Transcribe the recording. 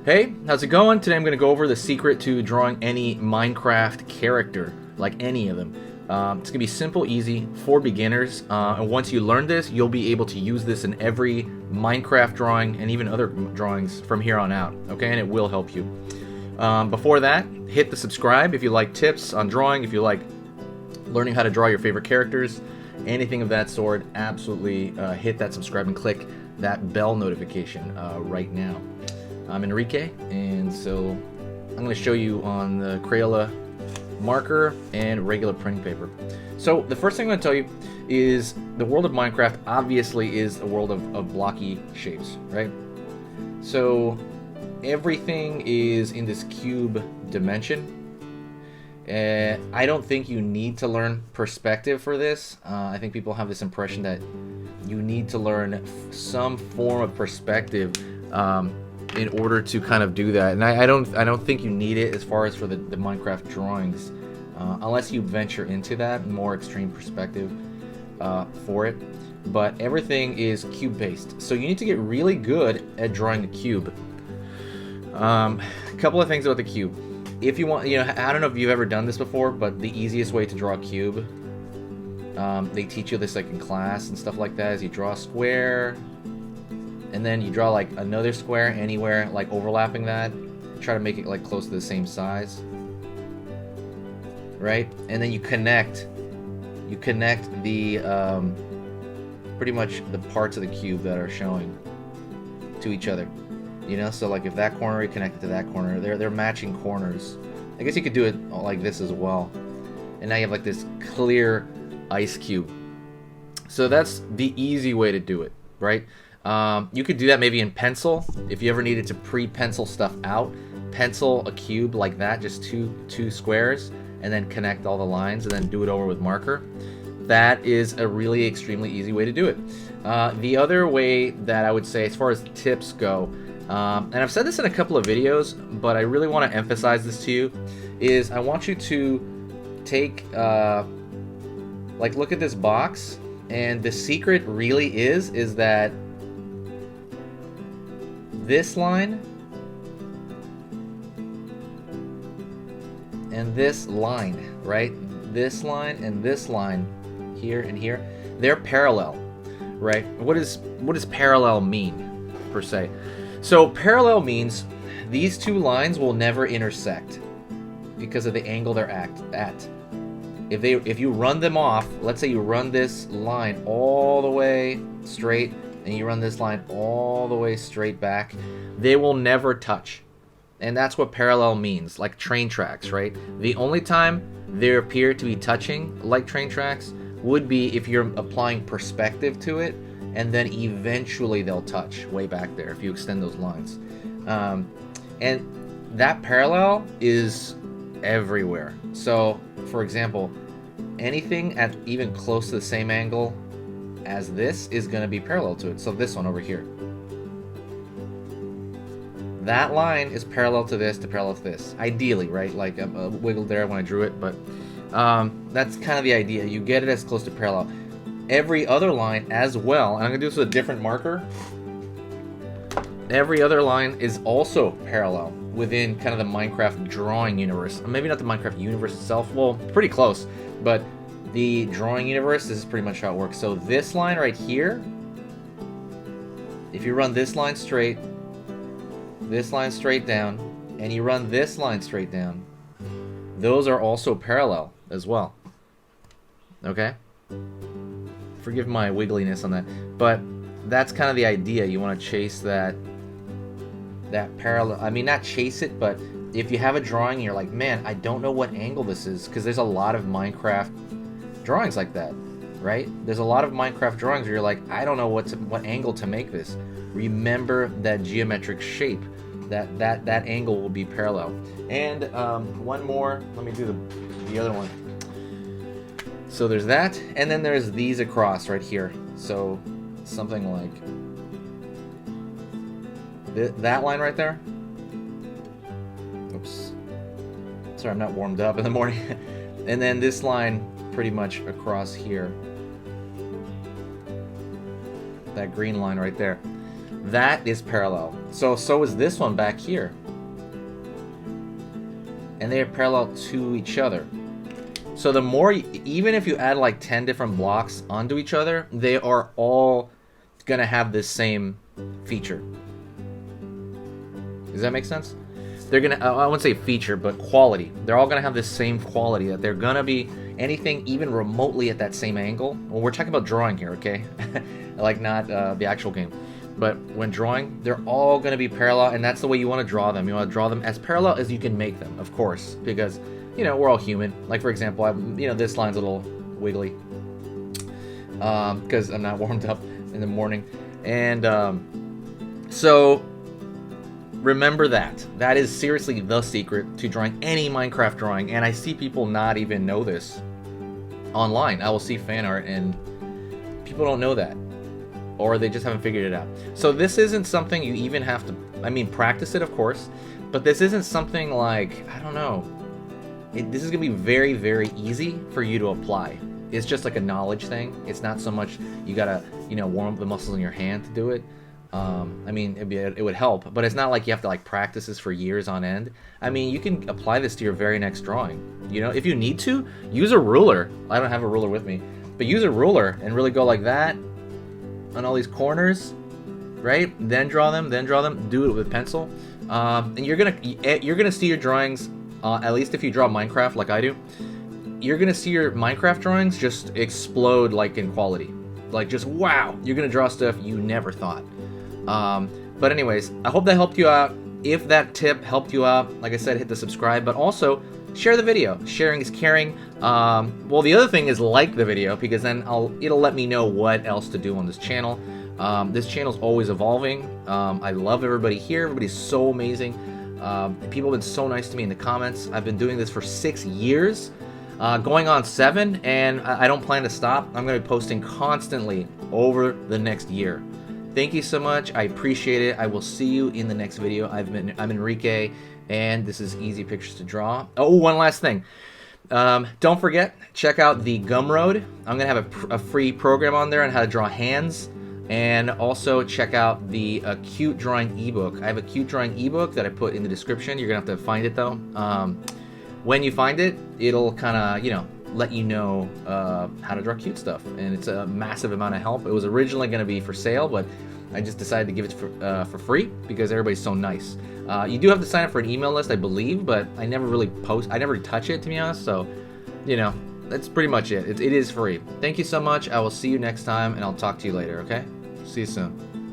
Hey, how's it going? Today I'm going to go over the secret to drawing any Minecraft character, like any of them. It's going to be simple, easy, for beginners, and once you learn this, you'll be able to use this in every Minecraft drawing and even other drawings from here on out, okay? And it will help you. Before that, hit the subscribe if you like tips on drawing, if you like learning how to draw your favorite characters, anything of that sort. Absolutely hit that subscribe and click that bell notification right now. I'm Enrique, and so I'm going to show you on the Crayola marker and regular printing paper. So the first thing I'm going to tell you is the world of Minecraft obviously is a world of blocky shapes, right? So everything is in this cube dimension. I don't think you need to learn perspective for this. I think people have this impression that you need to learn some form of perspective in order to kind of do that, and I don't think you need it as far as for the Minecraft drawings, unless you venture into that more extreme perspective for it. But everything is cube based, so you need to get really good at drawing the cube. A couple of things about the cube. If you want, I don't know if you've ever done this before, but the easiest way to draw a cube, they teach you this like in class and stuff like that, is you draw a square, and then you draw like another square anywhere, like overlapping that. Try to make it like close to the same size, right? And then you connect the pretty much the parts of the cube that are showing to each other. So like if that corner is connected to that corner, they're matching corners. I guess you could do it like this as well. And now you have like this clear ice cube. So that's the easy way to do it, right? You could do that maybe in pencil. If you ever needed to pre-pencil stuff out, pencil a cube like that, just two squares, and then connect all the lines, and then do it over with marker. That is a really extremely easy way to do it. The other way that I would say, as far as tips go, and I've said this in a couple of videos, but I really want to emphasize this to you, is I want you to take, look at this box, and the secret really is that this line and this line, right? This line and this line here and here, they're parallel, right? What does parallel mean, per se? So parallel means these two lines will never intersect because of the angle they're at. If you run them off, let's say you run this line all the way straight and you run this line all the way straight back, they will never touch. And that's what parallel means, like train tracks, right? The only time they appear to be touching like train tracks would be if you're applying perspective to it, and then eventually they'll touch way back there if you extend those lines. And that parallel is everywhere. So, for example, anything at even close to the same angle as this is going to be parallel to it. So this one over here, that line is parallel to this, to parallel to this, ideally, right? Like a wiggle there when I drew it, but that's kind of the idea. You get it as close to parallel. Every other line as well, and I'm going to do this with a different marker, every other line is also parallel within kind of the Minecraft drawing universe. Maybe not the Minecraft universe itself, well, pretty close, but the drawing universe, this is pretty much how it works. So this line right here, if you run this line straight down, and you run this line straight down, those are also parallel as well. Okay? Forgive my wiggliness on that, but that's kind of the idea. You want to chase that parallel. I mean, not chase it, but if you have a drawing and you're like, man, I don't know what angle this is, because there's a lot of Minecraft drawings like that, right? There's a lot of Minecraft drawings where you're like, I don't know what angle to make this. Remember that geometric shape. That angle will be parallel. And one more. Let me do the other one. So there's that, and then there's these across right here. So something like that line right there. Oops. Sorry, I'm not warmed up in the morning. And then this line pretty much across here. That green line right there. that is parallel. So is this one back here. And they are parallel to each other. So the more, even if you add like 10 different blocks onto each other, they are all gonna have this same feature. Does that make sense? They're gonna, I wouldn't say feature, but quality. They're all gonna have this same quality, that they're gonna be anything even remotely at that same angle. Well, we're talking about drawing here, okay? Like not the actual game. But when drawing, they're all gonna be parallel, and that's the way you wanna draw them. You wanna draw them as parallel as you can make them, of course, because, you know, we're all human. Like, for example, you know, this line's a little wiggly because I'm not warmed up in the morning. And so remember that. That is seriously the secret to drawing any Minecraft drawing. And I see people not even know this online. I will see fan art and people don't know that. Or they just haven't figured it out. So this isn't something you even have to, I mean, practice it, of course. But this isn't something like, I don't know. This is going to be very, very easy for you to apply. It's just like a knowledge thing. It's not so much you got to, you know, warm up the muscles in your hand to do it. I mean, it would help, but it's not like you have to like practice this for years on end. I mean, you can apply this to your very next drawing. You know, if you need to, use a ruler. I don't have a ruler with me, but use a ruler and really go like that on all these corners, right? Then draw them, do it with pencil. And you're gonna see your drawings, at least if you draw Minecraft like I do, you're gonna see your Minecraft drawings just explode like in quality. Like just wow, you're gonna draw stuff you never thought. But anyways, I hope that helped you out. If that tip helped you out, like I said, hit the subscribe, but also share the video. Sharing is caring. Well, the other thing is like the video, because then it'll let me know what else to do on this channel. This channel's always evolving. I love everybody here. Everybody's so amazing. People have been so nice to me in the comments. I've been doing this for 6 years, going on 7, and I don't plan to stop. I'm going to be posting constantly over the next year. Thank you so much. I appreciate it. I will see you in the next video. I'm Enrique, and this is Easy Pictures to Draw. Oh, one last thing. Don't forget, check out the Gumroad. I'm going to have a free program on there on how to draw hands. And also check out the cute drawing ebook. I have a cute drawing ebook that I put in the description. You're going to have to find it, though. When you find it, it'll kind of, you know, let you know how to draw cute stuff. And it's a massive amount of help. It was originally going to be for sale, but I just decided to give it for free because everybody's so nice. You do have to sign up for an email list, I believe, but I never really I never touch it, to be honest. So, you know, that's pretty much it. It is free. Thank you so much. I will see you next time, and I'll talk to you later, okay? See you soon.